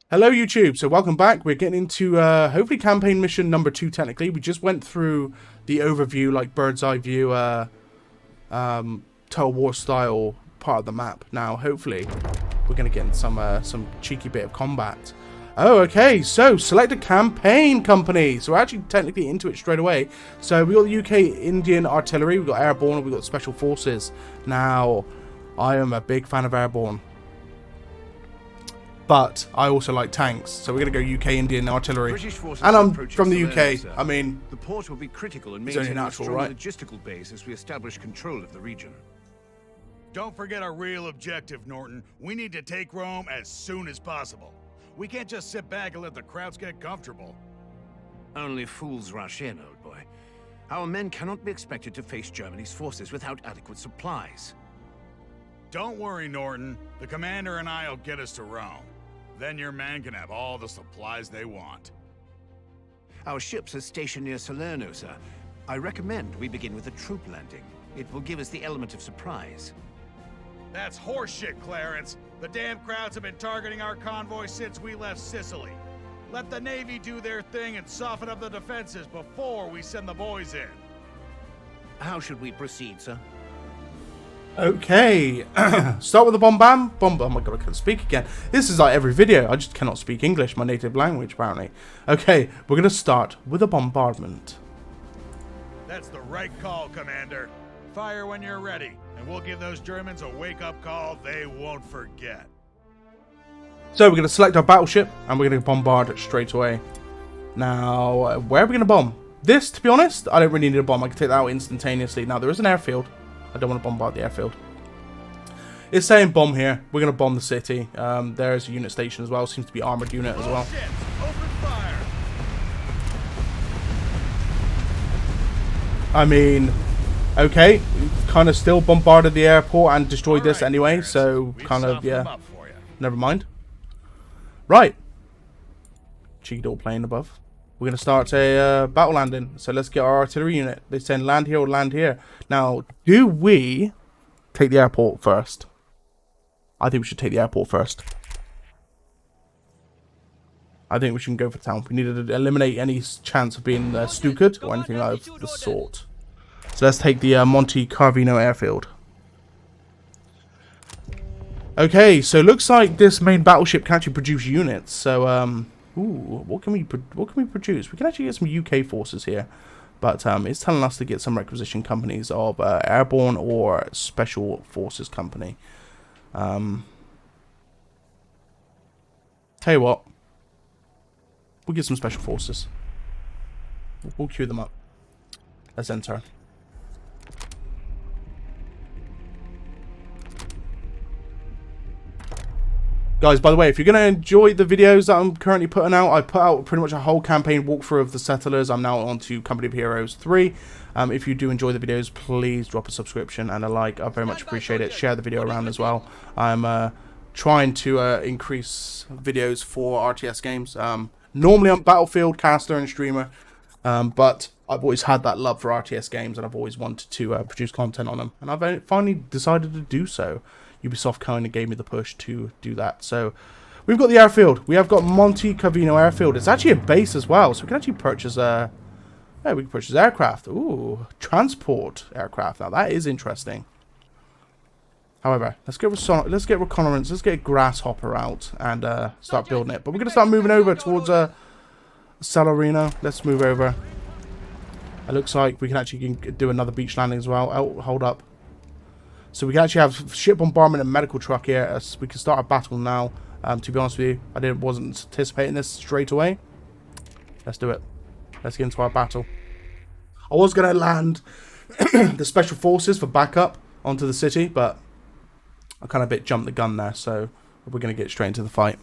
Hello YouTube, so welcome back. We're getting into hopefully campaign mission number 2 technically. We just went through the overview, like bird's eye view, Total War style part of the map. Now hopefully we're going to get in some cheeky bit of combat. Oh, okay, so select a campaign company. So we're actually technically into it straight away. So we got the UK Indian Artillery, we got Airborne, we got Special Forces. Now, I am a big fan of Airborne. But I also like tanks, so we're going to go UK Indian Artillery. And I'm from the UK. I mean, the port will be critical in it's only maintaining a natural, strong right? logistical base as we establish control of the region. Don't forget our real objective, Norton. We need to take Rome as soon as possible. We can't just sit back and let the Krauts get comfortable. Only fools rush in, old boy. Our men cannot be expected to face Germany's forces without adequate supplies. Don't worry, Norton. The commander and I'll get us to Rome. Then your men can have all the supplies they want. Our ships are stationed near Salerno, sir. I recommend we begin with a troop landing. It will give us the element of surprise. That's horseshit, Clarence. The damn Krauts have been targeting our convoy since we left Sicily. Let the Navy do their thing and soften up the defenses before we send the boys in. How should we proceed, sir? Okay, start with the bombam. Oh my god, I can't speak again. This is like every video. I just cannot speak English, my native language, apparently. Okay, we're going to start with a bombardment. That's the right call, Commander. Fire when you're ready, and we'll give those Germans a wake-up call they won't forget. So we're going to select our battleship, and we're going to bombard it straight away. Now, where are we going to bomb? This, to be honest, I don't really need a bomb. I can take that out instantaneously. Now, there is an airfield. I don't want to bombard the airfield. It's saying bomb here. We're going to bomb the city. There's a unit station as well. Seems to be armored unit as well. Open fire. I mean, okay. We've kind of still bombarded the airport and destroyed this anyway. So, kind of, yeah. Never mind. Right. Cheeky door plane above. We're going to start a battle landing. So let's get our artillery unit. They're saying land here or land here. Now, do we take the airport first? I think we should take the airport first. I think we should go for town. We need to eliminate any chance of being stuked or anything of the sort. So let's take the Monte Carvino airfield. Okay, so it looks like this main battleship can actually produce units. So, ooh, what can we produce? We can actually get some UK forces here, but it's telling us to get some requisition companies of airborne or special forces company. Tell you what, we'll get some special forces. We'll queue them up. Let's enter. Guys, by the way, if you're going to enjoy the videos that I'm currently putting out, I put out pretty much a whole campaign walkthrough of the Settlers. I'm now on to Company of Heroes 3. If you do enjoy the videos, please drop a subscription and a like. I very much appreciate it. Share the video around as well. I'm trying to increase videos for RTS games. Normally I'm Battlefield, caster and streamer, but I've always had that love for RTS games and I've always wanted to produce content on them. And I've finally decided to do so. Ubisoft kind of gave me the push to do that. So we've got the airfield. We have got Monte Carvino airfield. It's actually a base as well, so we can actually purchase yeah, we can purchase aircraft. Ooh, transport aircraft. Now that is interesting. However, let's get reconnaissance. Let's get a grasshopper out and start building it. But we're gonna start moving over towards Salarino. Let's move over. It looks like we can actually do another beach landing as well. Oh, hold up. So we can actually have ship bombardment and medical truck here. We can start a battle now. To be honest with you, I wasn't anticipating this straight away. Let's do it. Let's get into our battle. I was going to land the special forces for backup onto the city, but I kind of jumped the gun there. So we're going to get straight into the fight.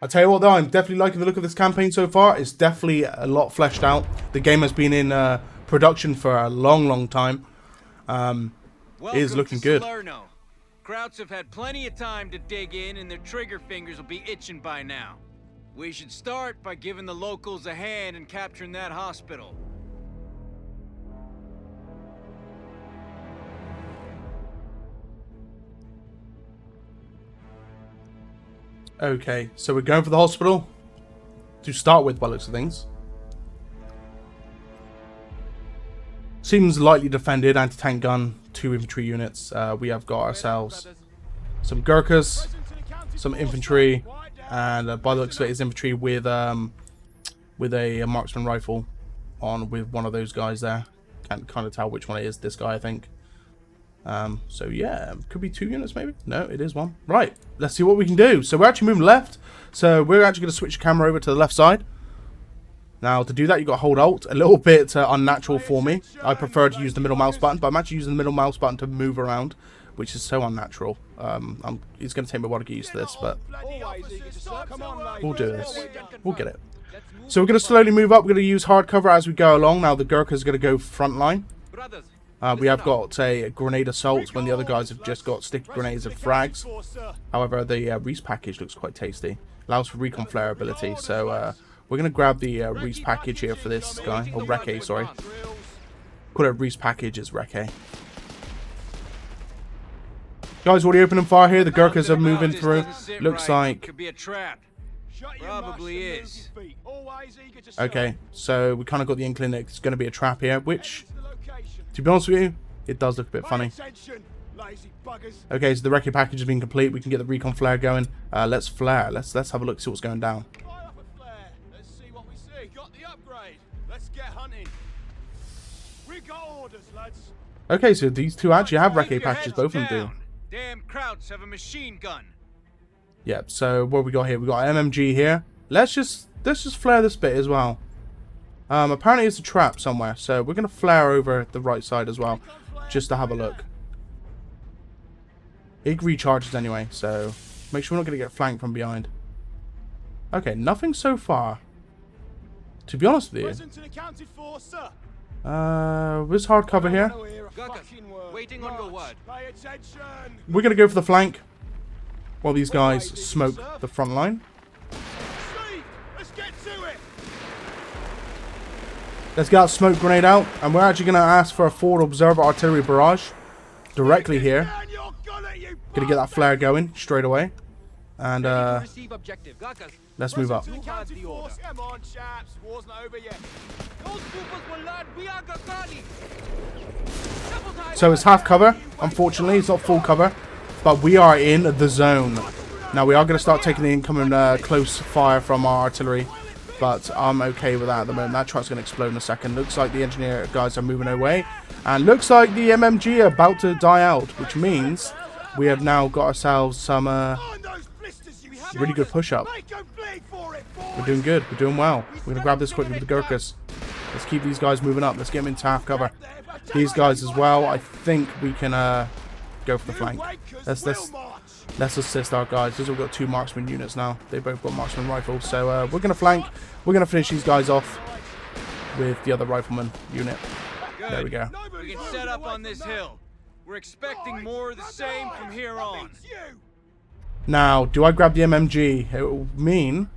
I tell you what though, I'm definitely liking the look of this campaign so far. It's definitely a lot fleshed out. The game has been in production for a long time. It is looking good. Salerno. Krauts have had plenty of time to dig in and their trigger fingers will be itching by now. We should start by giving the locals a hand in capturing that hospital. Okay, so we're going for the hospital to start with by the looks of things. Seems lightly defended, anti-tank gun, 2 infantry units. We have got ourselves some Gurkhas, some infantry, and by the looks of it is infantry with a marksman rifle on with one of those guys there. Can't kind of tell which one it is. This guy, I think. So yeah, could be 2 units maybe. No, it is 1. Right, let's see what we can do. So we're actually moving left. So we're actually going to switch the camera over to the left side. Now to do that, you got to hold Alt. A little bit unnatural for me. I prefer to use the middle mouse button, but I'm actually using the middle mouse button to move around, which is so unnatural. It's going to take me a while to get used to this, but we'll do this. We'll get it. So we're going to slowly move up. We're going to use hard cover as we go along. Now the Gurkha is going to go front line. We have got a grenade assault when the other guys have just got sticky grenades and frags. However, the Reese package looks quite tasty. Allows for recon flare ability. So we're going to grab the Reese package here for this guy. Or Recce, sorry. Call it Reese package, it's Recce. Guys, already opening fire here. The Gurkhas are moving through. Looks like... Probably is. Okay, so we kind of got the inkling that it's going to be a trap here, which, to be honest with you, it does look a bit funny. Okay, so the Recce package has been complete. We can get the recon flare going. Let's flare. Let's have a look, see what's going down. Let's see what we see. Got the upgrade. Let's get hunting. We got orders, lads. Okay, so these two actually have Recce packages. Both of them do. Damn Krauts have a machine gun. Yep, so what we got here? We got MMG here. Let's just flare this bit as well. Apparently it's a trap somewhere, so we're gonna flare over the right side as well, just to have a look. It recharges anyway, so make sure we're not gonna get flanked from behind. Okay, nothing so far. To be honest with you, where's hard cover here? Waiting on the what? We're gonna go for the flank while these guys smoke the front line. Let's get that smoke grenade out, and we're actually going to ask for a forward observer artillery barrage directly here. Gonna get that flare going straight away, and let's move up. So it's half cover. Unfortunately, it's not full cover, but we are in the zone. Now we are going to start taking the incoming close fire from our artillery, but I'm okay with that at the moment. That truck's going to explode in a second. Looks like the engineer guys are moving away, and looks like the MMG are about to die out, which means we have now got ourselves some really good push-up. We're doing good. We're doing well. We're going to grab this quickly with the Gurkhas. Let's keep these guys moving up. Let's get them into half cover. These guys as well. I think we can go for the flank. Let's assist our guys. We've got 2 marksman units now. They both got marksman rifles. So we're going to flank. We're going to finish these guys off with the other rifleman unit. There we go. We can set up on this hill. We're expecting more of the same from here on. Now, do I grab the MMG? It will mean...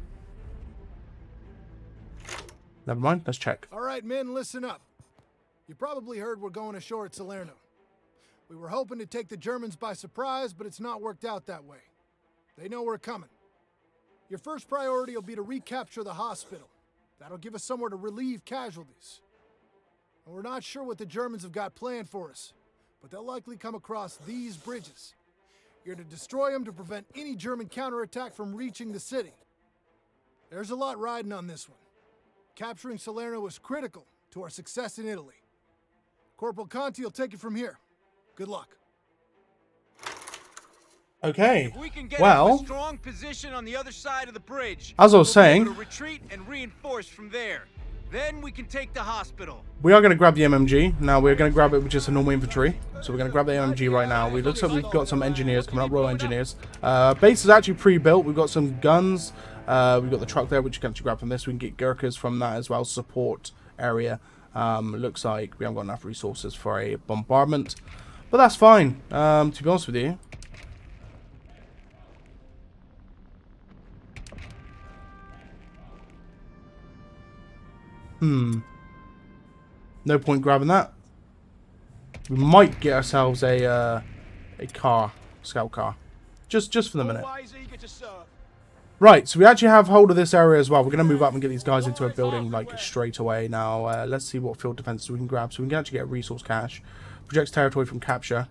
Never mind. Let's check. All right, men, listen up. You probably heard we're going ashore at Salerno. We were hoping to take the Germans by surprise, but it's not worked out that way. They know we're coming. Your first priority will be to recapture the hospital. That'll give us somewhere to relieve casualties. And we're not sure what the Germans have got planned for us, but they'll likely come across these bridges. You're to destroy them to prevent any German counterattack from reaching the city. There's a lot riding on this one. Capturing Salerno was critical to our success in Italy. Corporal Conti will take it from here. Good luck. Okay. If we can get well, a strong position on the other side of the bridge, as I was saying, we'll retreat and reinforce from there. Then we can take the hospital. We are going to grab the MMG. Now we're going to grab it with just a normal infantry. So we're going to grab the MMG right now. We looks like we've got some engineers coming up, Royal Engineers. Base is actually pre-built. We've got some guns. We've got the truck there, which you can actually grab from this. We can get Gurkhas from that as well. Support area. Looks like we haven't got enough resources for a bombardment, but that's fine. To be honest with you. No point grabbing that. We might get ourselves a car, scout car, just for the minute. Right, so we actually have hold of this area as well. We're going to move up and get these guys into a building like straight away. Now, let's see what field defenses we can grab. So we can actually get resource cache. Projects territory from capture.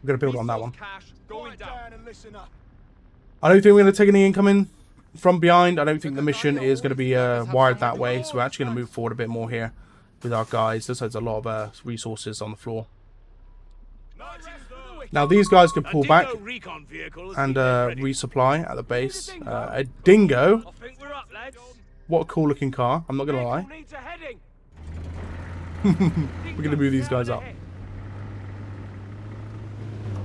We're going to build on that one. I don't think we're going to take any incoming from behind. I don't think the mission is going to be wired that way. So we're actually going to move forward a bit more here with our guys. This has a lot of resources on the floor. Now these guys can pull back and resupply at the base. A dingo. What a cool looking car. I'm not going to lie. We're going to move these guys up.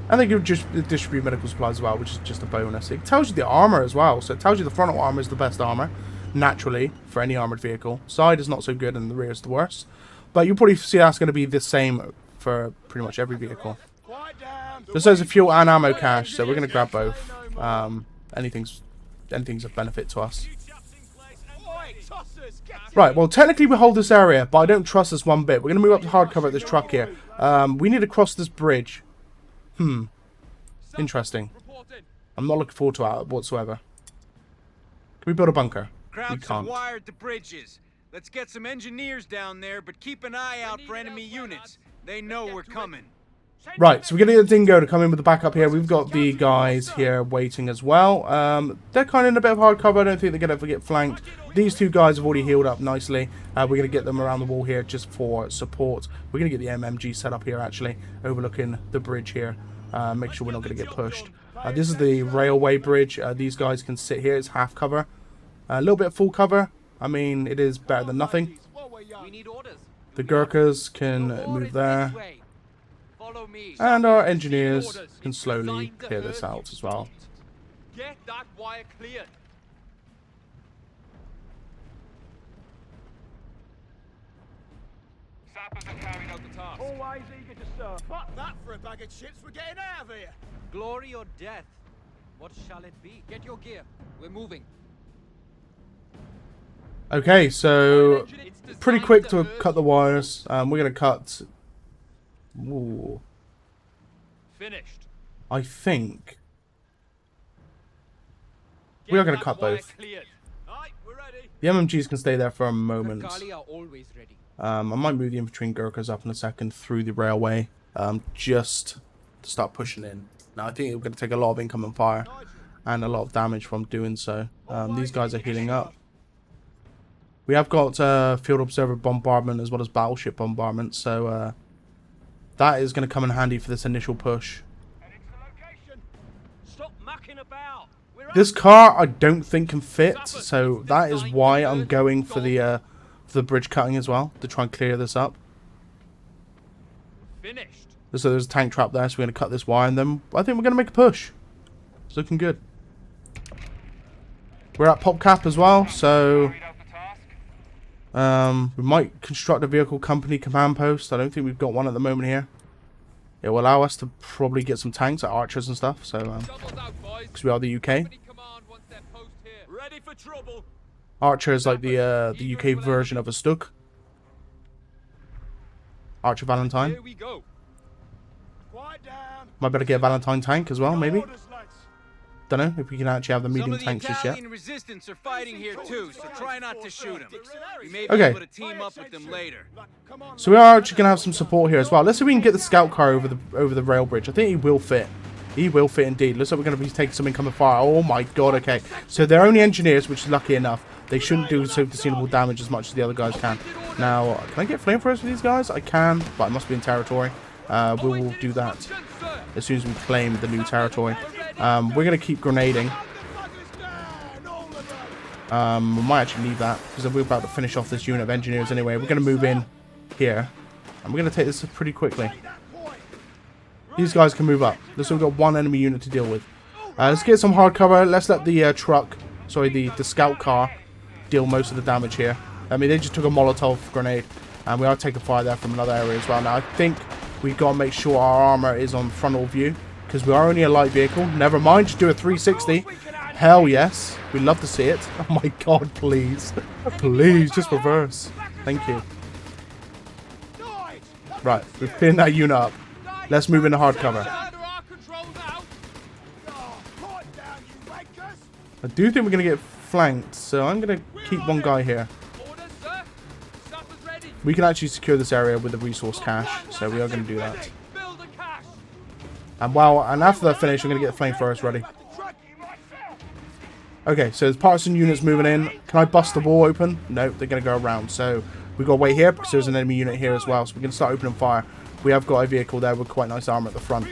And they can just distribute medical supplies as well, which is just a bonus. It tells you the armor as well. So it tells you the frontal armor is the best armor, naturally, for any armored vehicle. Side is not so good and the rear is the worst. But you'll probably see that's going to be the same for pretty much every vehicle. This says a fuel and ammo cache, so we're going to grab both. Anything's of benefit to us. Right, well, technically we hold this area, but I don't trust this one bit. We're going to move up to hardcover at this truck here. We need to cross this bridge. Interesting. I'm not looking forward to it whatsoever. Can we build a bunker? Krauts have wired the bridges. Let's get some engineers down there, but keep an eye out for enemy units. They know we're coming. Right, so we're going to get the dingo to come in with the backup here. We've got the guys here waiting as well. They're kind of in a bit of hard cover. I don't think they're going to get flanked. These two guys have already healed up nicely. We're going to get them around the wall here just for support. We're going to get the MMG set up here, actually, overlooking the bridge here. Make sure we're not going to get pushed. This is the railway bridge. These guys can sit here. It's half cover. A little bit of full cover. I mean, it is better than nothing. The Gurkhas can move there. And our engineers can slowly clear this out as well. Get that wire cleared. Sappers are carrying out the task. Always eager to serve. Fuck that for a bag of chips. We're getting out of here. Glory or death? What shall it be? Get your gear. We're moving. Okay, so pretty quick to cut the wires. We're going to cut... Ooh. Finished. I think we are going to cut both. Right, we're ready. The MMGs can stay there for a moment. Kali are always ready. I might move the infantry and Gurkhas up in a second through the railway, just to start pushing in. Now I think we're going to take a lot of incoming fire and a lot of damage from doing so. These guys are healing up. We have got field observer bombardment as well as battleship bombardment, so that is going to come in handy for this initial push. Stop mucking about. This car I don't think can fit, so that is why I'm going for the bridge cutting as well, to try and clear this up. Finished. So there's a tank trap there, so we're going to cut this wire, and then I think we're going to make a push. It's looking good. We're at pop cap as well, so we might construct a vehicle company command post. I don't think we've got one at the moment here. It will allow us to probably get some tanks, like archers and stuff, so because we are the UK. Ready for trouble. Archer is like the UK version of a Stug. Archer Valentine. Here we go. Quiet down. Might better get a Valentine tank as well, maybe. Don't know if we can actually have the medium tanks just yet. Some of the Italian resistance are fighting here too, so try not to shoot them. We may be Okay. able to team up with them later. So we are actually gonna have some support here as well. Let's see if we can get the scout car over the rail bridge. I think he will fit. He will fit indeed. Looks like we're going to be taking some incoming fire. Oh my god, okay. So they're only engineers, which is lucky enough. They shouldn't do so foreseeable damage as much as the other guys can. Now, can I get flamethrowers for these guys? I can, but I must be in territory. We will do that as soon as we claim the new territory. We're going to keep grenading. We might actually leave that, because we're about to finish off this unit of engineers anyway. We're going to move in here, and we're going to take this pretty quickly. These guys can move up. Looks like we've got one enemy unit to deal with. Let's get some hard cover. Let's let the truck, sorry, the scout car, deal most of the damage here. I mean, they just took a Molotov grenade, and we are taking fire there from another area as well. Now, I think we've got to make sure our armor is on frontal view, because we are only a light vehicle. Never mind, just do a 360. Hell yes. We'd love to see it. Oh my god, please. Please, just reverse. Thank you. Right, we've cleared that unit up. Let's move into hard cover. I do think we're going to get flanked, so I'm going to keep one guy here. Orders, sir. Supper's ready. We can actually secure this area with the resource cache, so we are going to do that. Build the cache. And after that finish, I'm going to get the flamethrowers ready. Okay, so there's partisan units moving in. Can I bust the wall open? No, they're going to go around. So we've got to wait here because there's an enemy unit here as well. So we're going to start opening fire. We have got a vehicle there with quite nice armor at the front.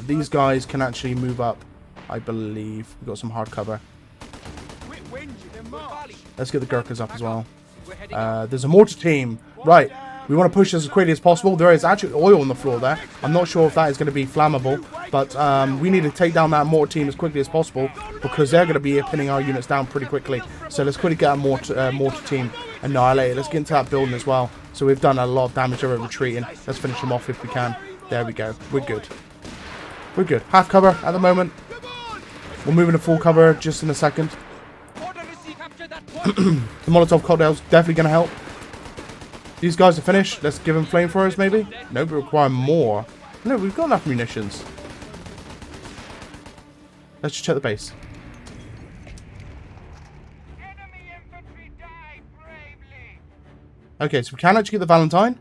These guys can actually move up, I believe. We've got some hard cover. Let's get the Gurkhas up as well. There's a mortar team. Right. We want to push this as quickly as possible. There is actually oil on the floor there. I'm not sure if that is going to be flammable, but we need to take down that mortar team as quickly as possible because they're going to be pinning our units down pretty quickly. So let's quickly get our mortar team annihilated. Let's get into that building as well. So we've done a lot of damage over retreating. Let's finish them off if we can. There we go. We're good. We're good. Half cover at the moment. We'll move into full cover just in a second. The Molotov cocktail's definitely going to help. These guys are finished. Let's give them flamethrowers, maybe? No, we require more. No, we've got enough munitions. Let's just check the base. Okay, so we can actually get the Valentine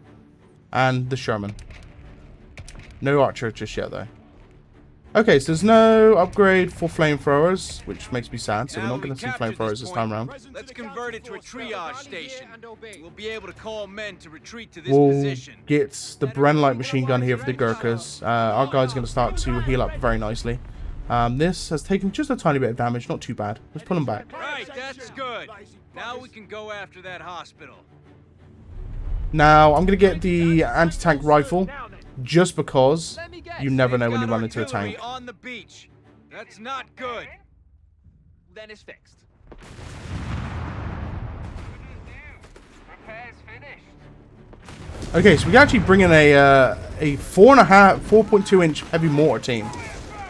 and the Sherman. No archer just yet, though. Okay, so there's no upgrade for flamethrowers, which makes me sad, so we're not going to see flamethrowers this time around. Let's convert it to a triage station. We'll be able to call men to retreat to this We'll position. get the Bren-light machine gun here for the Gurkhas. Our guys are going to start to heal up very nicely. This has taken just a tiny bit of damage, not too bad. Let's pull them back. Right, that's good. Now we can go after that hospital. Now, I'm going to get the anti-tank rifle, just because you never know when you run into a tank. On the beach. That's not good. Then it's fixed. Okay, so we can actually bring in a 4.2 inch heavy mortar team.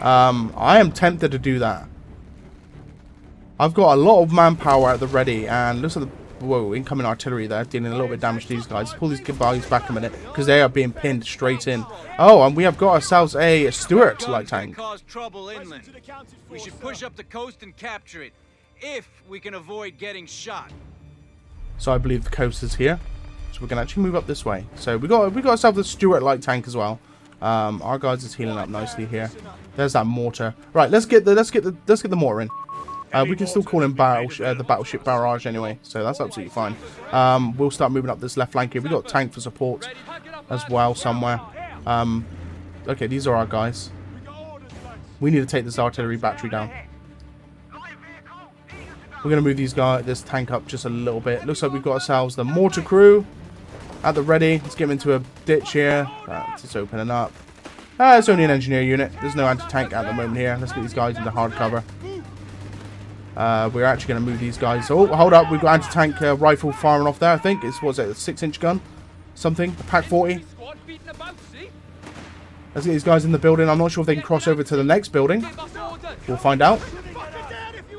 I am tempted to do that. I've got a lot of manpower at the ready, and looks like the incoming artillery there, dealing a little bit of damage to these guys. Pull these guys back a minute, because they are being pinned straight in. Oh, and we have got ourselves a Stuart light tank. Cause trouble inland. We should push up the coast and capture it, if we can avoid getting shot. So I believe the coast is here, so we can actually move up this way. So we got ourselves a Stuart light tank as well. Our guys is healing up nicely here. There's that mortar. Right, let's get the mortar in. We can still call him the battleship barrage anyway, so that's absolutely fine. We'll start moving up this left flank here. We've got a tank for support as well somewhere. Okay, these are our guys. We need to take this artillery battery down. We're going to move this tank up just a little bit. Looks like we've got ourselves the mortar crew at the ready. Let's get them into a ditch here. It's opening up. It's only an engineer unit. There's no anti-tank at the moment here. Let's get these guys into hard cover. We're actually going to move these guys. Oh, hold up. We've got anti-tank rifle firing off there, I think. It's, what's it, a 6-inch gun? Something? A Pack 40? Let's get these guys in the building. I'm not sure if they can cross over to the next building. We'll find out.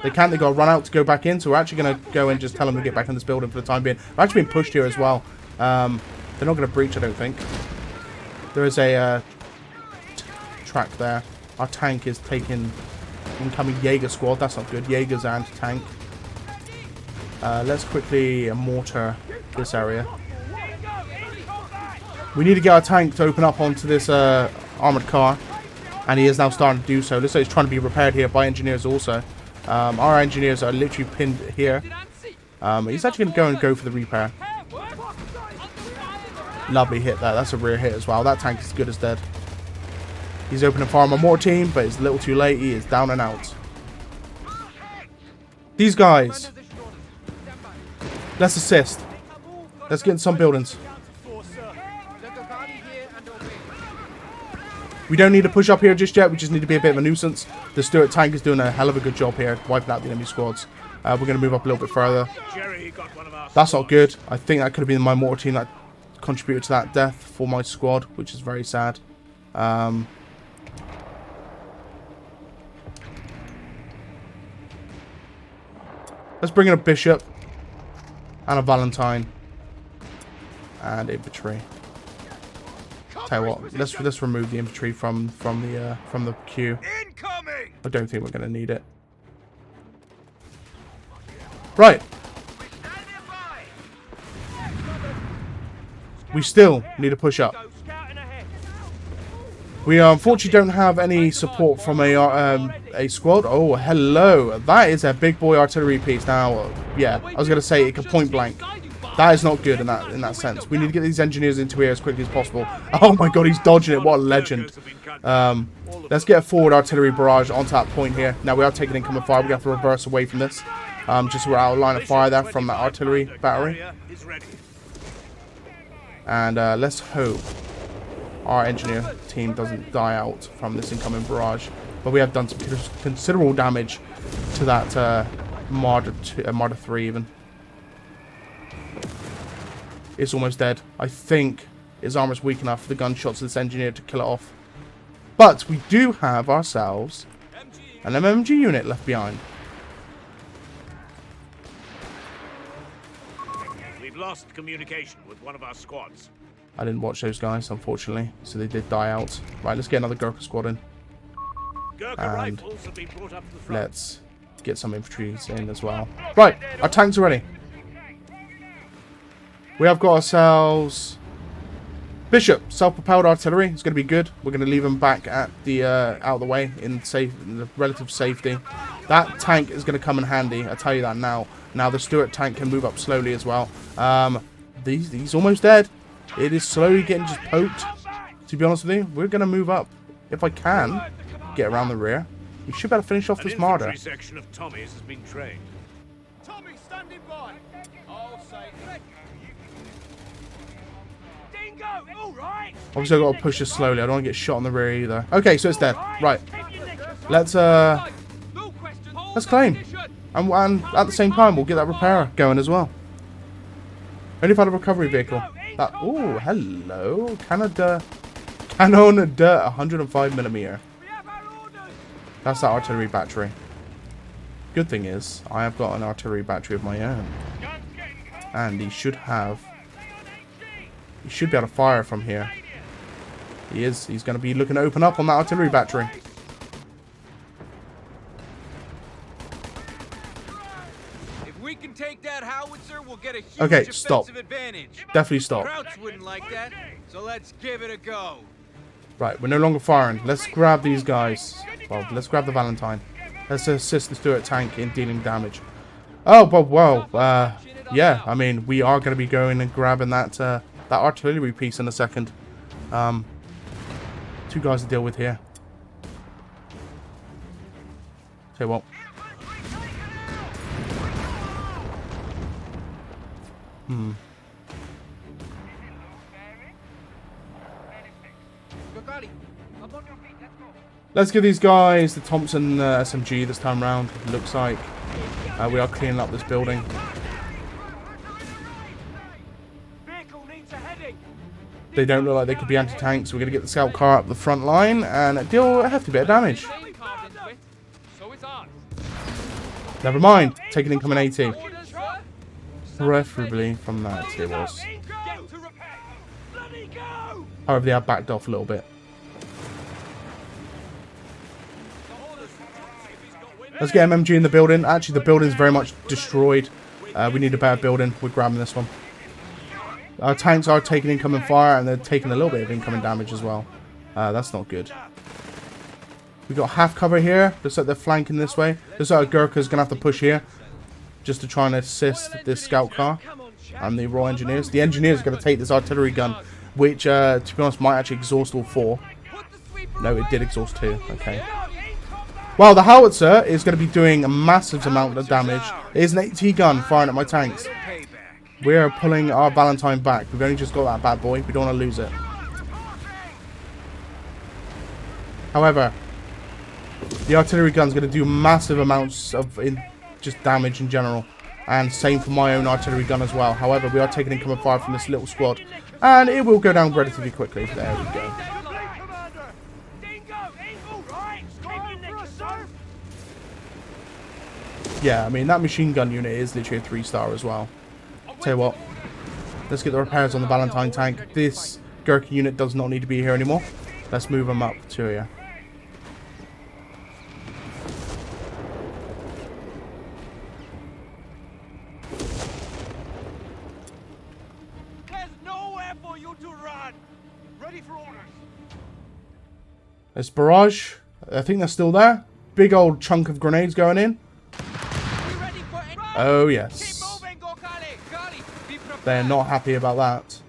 They can't. They've got to run out to go back in. So we're actually going to go and just tell them to get back in this building for the time being. We're actually being pushed here as well. They're not going to breach, I don't think. There is a track there. Our tank is taking... incoming Jaeger squad. That's not good. Jaeger's anti-tank. Let's quickly mortar this area. We need to get our tank to open up onto this armored car, and he is now starting to do so. Looks like he's trying to be repaired here by engineers also. Our engineers are literally pinned here. He's actually going to go for the repair. Lovely hit there. That's a rear hit as well. That tank is good as dead. He's opening fire on my mortar team, but it's a little too late. He is down and out. These guys. Let's assist. Let's get in some buildings. We don't need to push up here just yet. We just need to be a bit of a nuisance. The Stuart tank is doing a hell of a good job here, wiping out the enemy squads. We're going to move up a little bit further. That's not good. I think that could have been my mortar team that contributed to that death for my squad, which is very sad. Let's bring in a bishop and a Valentine and infantry. Tell you what, let's remove the infantry from the queue. Incoming! I don't think we're going to need it. Right. We still need to push up. We unfortunately don't have any support from a squad. Oh, hello. That is a big boy artillery piece. Now, yeah, I was going to say it can point blank. That is not good in that sense. We need to get these engineers into here as quickly as possible. Oh my god, he's dodging it. What a legend. Let's get a forward artillery barrage onto that point here. Now, we are taking incoming fire. We're going to have to reverse away from this. Just so we're out of line of fire there from that artillery battery. And let's hope our engineer team doesn't die out from this incoming barrage. But we have done some considerable damage to that Marder 3 even. It's almost dead. I think his armor's weak enough for the gunshots of this engineer to kill it off. But we do have ourselves an MMG unit left behind. We've lost communication with one of our squads. I didn't watch those guys, unfortunately, so they did die out. Right, let's get another Gurkha squad in. Gurkha And rifles have been brought up to the front. let's get some infantry in as well. Right, our tanks are ready. We have got ourselves Bishop, self-propelled artillery. It's going to be good. We're going to leave them back at the out of the way in the relative safety. That tank is going to come in handy. I tell you that now. Now the Stuart tank can move up slowly as well. He's almost dead. It is slowly getting just poked. To be honest with you, we're going to move up. If I can get around the rear, we should be able to finish off this Marder. An section of Tommy's has been trained. Tommy, standing by. I'll say. Dingo, all right. Obviously, I've got to push this slowly. I don't want to get shot on the rear either. Okay, so it's dead. Right. Let's claim. And at the same time, we'll get that repairer going as well. Only found a recovery vehicle. Oh, hello. Canada. Cannon 105mm. That's that artillery battery. Good thing is, I have got an artillery battery of my own. And he should have... He should be able to fire from here. He is. He's going to be looking to open up on that artillery battery. If we can take that howitzer, we'll get a huge Okay, stop. defensive advantage. Definitely stop. Krauts wouldn't like that, so let's give it a go. Right, we're no longer firing. Let's grab these guys. Well, let's grab the Valentine. Let's assist the Stuart tank in dealing damage. Oh, but well, yeah. I mean, we are going to be going and grabbing that that artillery piece in a second. Two guys to deal with here. Tell you what. Let's give these guys the Thompson SMG this time round. It looks like we are cleaning up this building. They don't look like they could be anti-tanks. So we're going to get the scout car up the front line and deal a hefty bit of damage. Never mind. Taking incoming AT. Preferably from that it was. However, they have backed off a little bit. Let's get MMG in the building. Actually, the building's very much destroyed. We need a better building. We're grabbing this one. Our tanks are taking incoming fire, and they're taking a little bit of incoming damage as well. That's not good. We've got half cover here. Looks like they're flanking this way. Looks like Gurkha's going to have to push here, just to try and assist this scout car and the Royal Engineers. The Engineers are going to take this artillery gun, which, to be honest, might actually exhaust all four. No, it did exhaust two. Okay. Well, the howitzer is going to be doing a massive amount of damage. It is an AT gun firing at my tanks. We're pulling our Valentine back. We've only just got that bad boy. We don't want to lose it. However, the artillery gun is going to do massive amounts of just damage in general. And same for my own artillery gun as well. However, we are taking incoming fire from this little squad. And it will go down relatively quickly. There we go. Yeah, I mean, that machine gun unit is literally a 3-star as well. Tell you what, let's get the repairs on the Valentine tank. This Gurkha unit does not need to be here anymore. Let's move them up to here. Ready for orders. There's barrage. I think they're still there. Big old chunk of grenades going in. Oh, yes. They're not happy about that.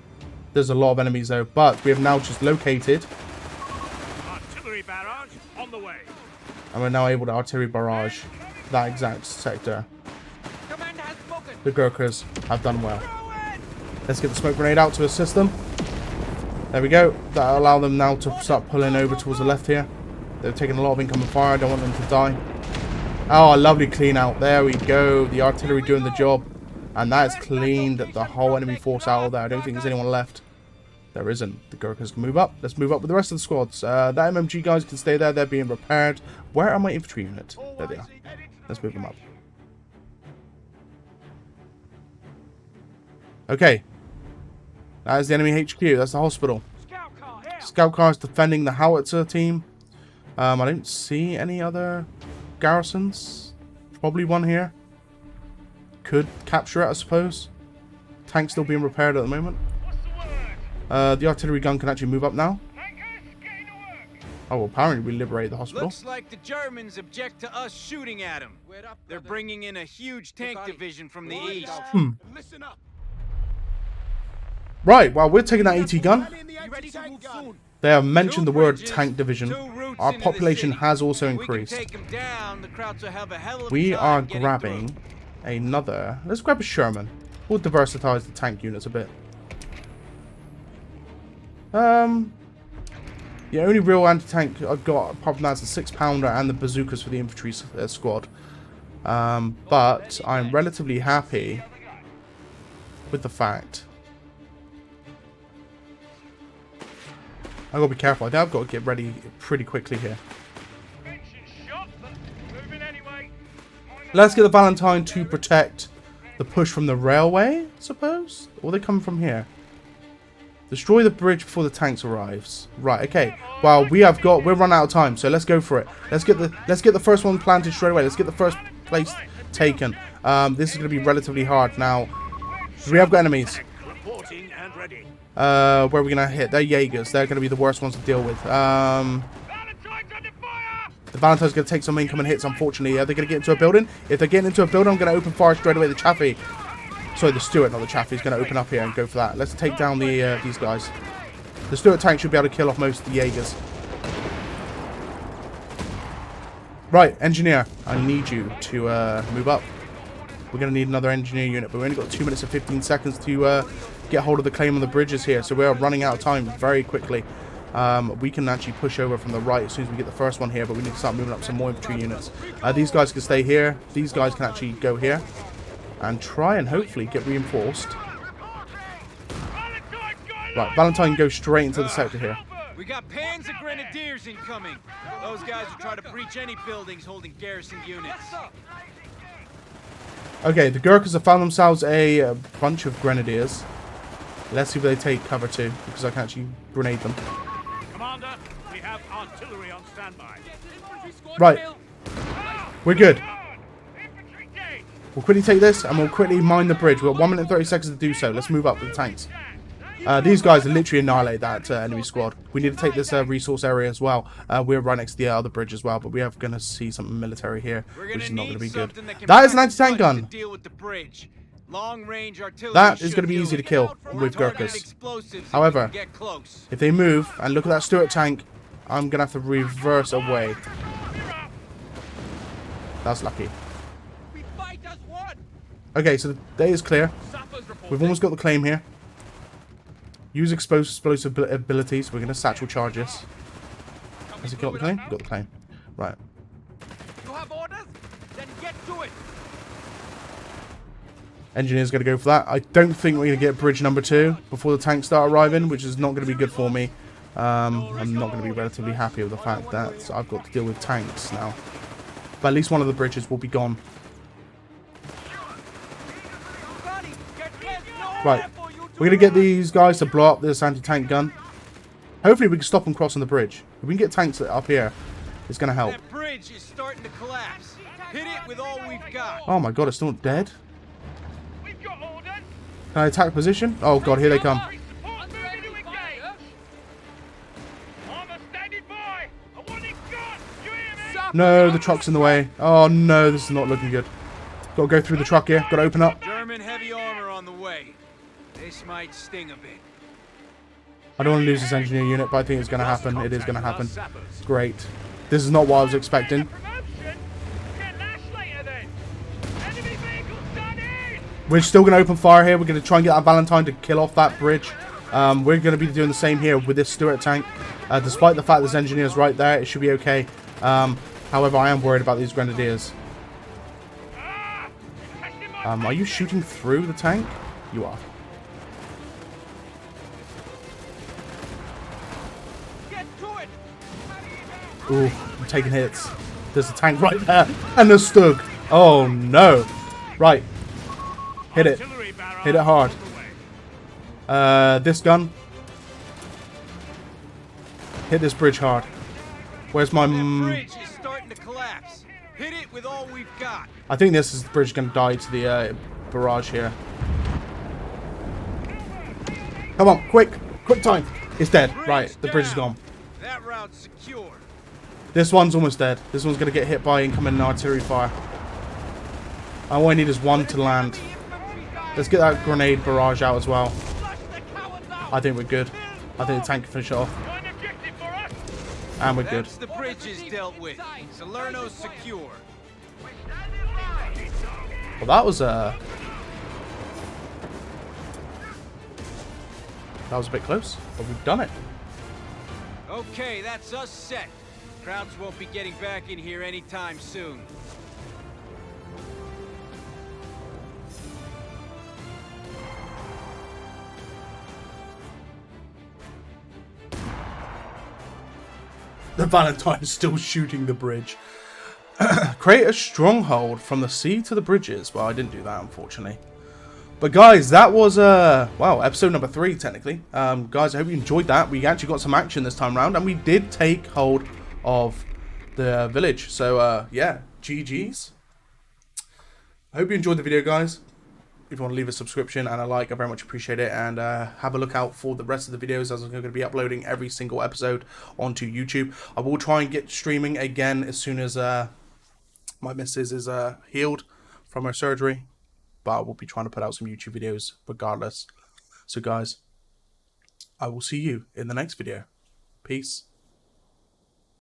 There's a lot of enemies, though. But we have now just located. Artillery barrage on the way. And we're now able to artillery barrage that exact sector. The Gurkhas have done well. Let's get the smoke grenade out to assist them. There we go. That'll allow them now to start pulling over towards the left here. They're taking a lot of incoming fire. I don't want them to die. Oh, a lovely clean out. There we go. The artillery doing the job. And that has cleaned the whole enemy force out of there. I don't think there's anyone left. There isn't. The Gurkhas can move up. Let's move up with the rest of the squads. That MMG guys can stay there. They're being repaired. Where are my infantry unit? There they are. Let's move them up. Okay. That is the enemy HQ. That's the hospital. Scout car is defending the howitzer team. I don't see any other garrisons. Probably one here. Could capture it, I suppose. Tank's still being repaired at the moment. The artillery gun can actually move up now. Oh, well, apparently we liberated the hospital. Looks like the Germans object to us shooting at them. They're bringing in a huge tank division from the east. Listen up. Right, well, we're taking that AT gun. They have mentioned the word tank division. Our population has also increased. We are grabbing another. Let's grab a Sherman. We'll diversify the tank units a bit. The only real anti-tank I've got apart from that is the 6-pounder and the bazookas for the infantry squad. But I'm relatively happy with the fact. I've got to be careful. I think I've got to get ready pretty quickly here. Let's get the Valentine to protect the push from the railway, I suppose? Or they come from here? Destroy the bridge before the tanks arrives. Right, okay. Well, we're run out of time, so let's go for it. Let's get the first one planted straight away. Let's get the first place taken. This is going to be relatively hard. Now, we have got enemies. Reporting and ready. Where are we going to hit? They're Jaegers. They're going to be the worst ones to deal with. The Valentine's going to take some incoming hits, unfortunately. Are they going to get into a building? If they're getting into a building, I'm going to open fire straight away. The Chaffee. Sorry, the Stuart, not the Chaffee, is going to open up here and go for that. Let's take down these guys. The Stuart tank should be able to kill off most of the Jaegers. Right, engineer. I need you to move up. We're going to need another engineer unit, but we've only got 2 minutes and 15 seconds to get hold of the claim on the bridges here. So we are running out of time very quickly. We can actually push over from the right as soon as we get the first one here, but we need to start moving up some more infantry units. These guys can stay here. These guys can actually go here and try and hopefully get reinforced. Right, Valentine goes straight into the sector here. We got pans of grenadiers incoming. Those guys will try to breach any buildings holding garrison units. Okay, the Gurkhas have found themselves a bunch of grenadiers. Let's see where they take cover to, because I can actually grenade them. Commander, we have artillery on standby. Right. We're good. We'll quickly take this, and we'll quickly mine the bridge. We've got 1 minute and 30 seconds to do so. Let's move up with the tanks. These guys literally annihilate that enemy squad. We need to take this resource area as well. We're right next to the other bridge as well, but we are going to see something military here, which is not going to be good. That is an anti-tank gun. That is going to be easy to kill with Gurkhas. However, if they move, and look at that Stuart tank, I'm going to have to reverse away. That's lucky. Okay, so the day is clear. We've almost got the claim here. Use explosive abilities. We're going to satchel charge this. Has he got the claim? Got the claim. Right. You have orders? Then get to it. Engineer's going to go for that. I don't think we're going to get bridge number 2 before the tanks start arriving, which is not going to be good for me. I'm not going to be relatively happy with the fact that I've got to deal with tanks now. But at least one of the bridges will be gone. Right. We're going to get these guys to blow up this anti-tank gun. Hopefully we can stop them crossing the bridge. If we can get tanks up here, it's going to help. That bridge is starting to collapse. Hit it with all we've got. Oh my god, it's still not dead. Can I attack position? Oh god, here they come. No, the truck's in the way. Oh no, this is not looking good. Gotta go through the truck here. Gotta open up. German heavy armor on the way. This might sting a bit. I don't want to lose this engineer unit, but I think it's going to happen. It is going to happen. Great. This is not what I was expecting. We're still going to open fire here. We're going to try and get our Valentine to kill off that bridge. We're going to be doing the same here with this Stuart tank. Despite the fact this engineer's right there, it should be okay. However, I am worried about these grenadiers. Are you shooting through the tank? You are. Ooh, I'm taking hits. There's a tank right there. And the Stug. Oh, no. Right. Hit it. Hit it hard. This gun. Hit this bridge hard. Where's my... bridge is starting to collapse. Hit it with all we've got. I think this is the bridge going to die to the barrage here. Come on, quick. Quick time. It's dead. Right, the bridge is gone. That route's secure. This one's almost dead. This one's going to get hit by incoming artillery fire. All I need is one to land. Let's get that grenade barrage out as well. I think we're good. I think the tank can finish it off. And we're good. That's the bridges dealt with. Salerno's secure. Well, that was a bit close, but we've done it. Okay, that's us set. Krauts won't be getting back in here anytime soon. The Valentine is still shooting the bridge. Create a stronghold from the sea to the bridges. Well, I didn't do that, unfortunately. But guys, that was, wow, episode number 3, technically. Guys, I hope you enjoyed that. We actually got some action this time around, and we did take hold of the village. So, yeah, GG's. I hope you enjoyed the video, guys. If you want to leave a subscription and a like, I very much appreciate it. And have a look out for the rest of the videos, as I'm going to be uploading every single episode onto YouTube. I will try and get streaming again as soon as my missus is healed from her surgery. But I will be trying to put out some YouTube videos regardless. So guys, I will see you in the next video. Peace.